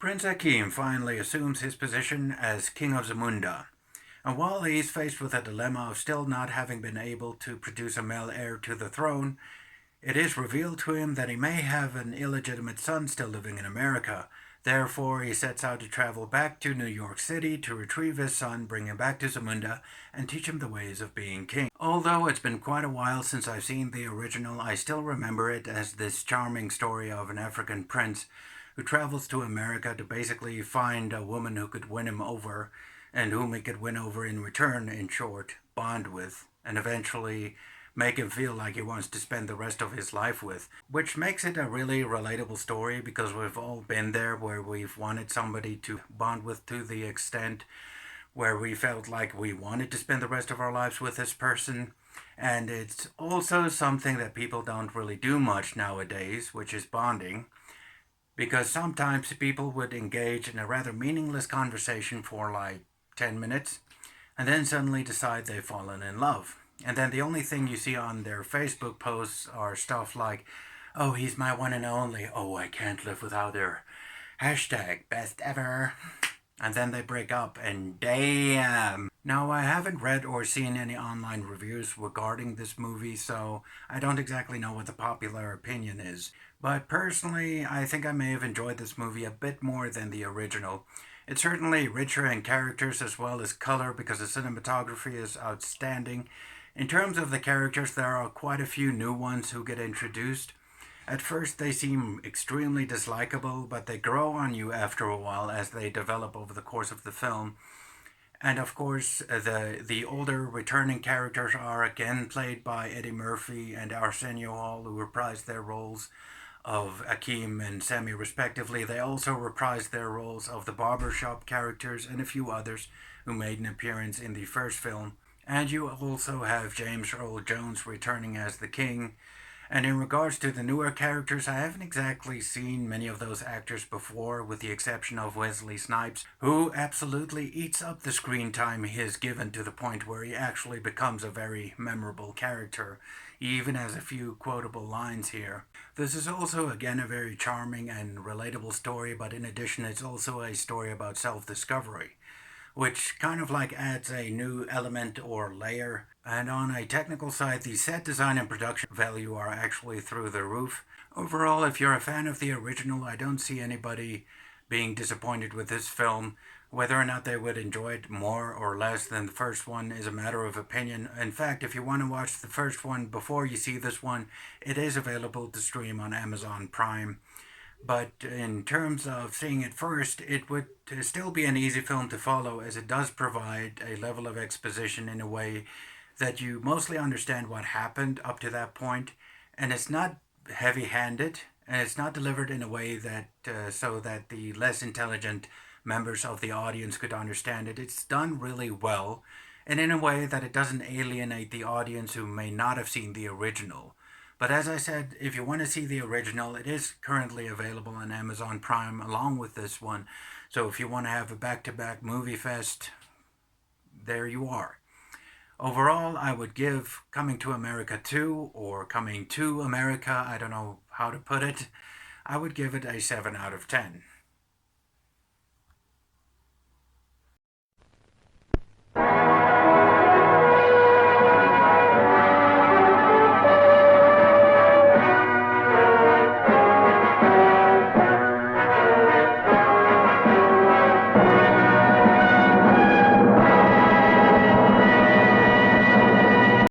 Prince Akeem finally assumes his position as King of Zamunda, and while he is faced with a dilemma of still not having been able to produce a male heir to the throne, it is revealed to him that he may have an illegitimate son still living in America. Therefore, he sets out to travel back to New York City to retrieve his son, bring him back to Zamunda, and teach him the ways of being king. Although it's been quite a while since I've seen the original, I still remember it as this charming story of an African prince who travels to America to basically find a woman who could win him over, and whom he could win over in return, in short, bond with, and eventually make him feel like he wants to spend the rest of his life with. Which makes it a really relatable story because we've all been there where we've wanted somebody to bond with to the extent where we felt like we wanted to spend the rest of our lives with this person. And it's also something that people don't really do much nowadays, which is bonding, because sometimes people would engage in a rather meaningless conversation for like 10 minutes and then suddenly decide they've fallen in love. And then the only thing you see on their Facebook posts are stuff like, oh, he's my one and only, oh, I can't live without her, hashtag best ever. And then they break up, and damn. Now, I haven't read or seen any online reviews regarding this movie, so I don't exactly know what the popular opinion is. But personally, I think I may have enjoyed this movie a bit more than the original. It's certainly richer in characters as well as color because the cinematography is outstanding. In terms of the characters, there are quite a few new ones who get introduced. At first, they seem extremely dislikable, but they grow on you after a while as they develop over the course of the film. And of course, the older returning characters are again played by Eddie Murphy and Arsenio Hall, who reprised their roles of Akeem and Sammy respectively. They also reprised their roles of the barbershop characters and a few others who made an appearance in the first film. And you also have James Earl Jones returning as the king. And in regards to the newer characters, I haven't exactly seen many of those actors before, with the exception of Wesley Snipes, who absolutely eats up the screen time he is given to the point where he actually becomes a very memorable character. He even has a few quotable lines here. This is also, again, a very charming and relatable story, but in addition, it's also a story about self-discovery, which kind of like adds a new element or layer. And on a technical side, the set design and production value are actually through the roof. Overall, if you're a fan of the original, I don't see anybody being disappointed with this film. Whether or not they would enjoy it more or less than the first one is a matter of opinion. In fact, if you want to watch the first one before you see this one, it is available to stream on Amazon Prime. But in terms of seeing it first, it would still be an easy film to follow as it does provide a level of exposition in a way that you mostly understand what happened up to that point. And it's not heavy-handed, and it's not delivered in a way that so that the less intelligent members of the audience could understand it. It's done really well, and in a way that it doesn't alienate the audience who may not have seen the original. But as I said, if you want to see the original, it is currently available on Amazon Prime along with this one. So if you want to have a back-to-back movie fest, there you are. Overall, I would give Coming to America 2 or Coming to America, I don't know how to put it, I would give it a 7 out of 10.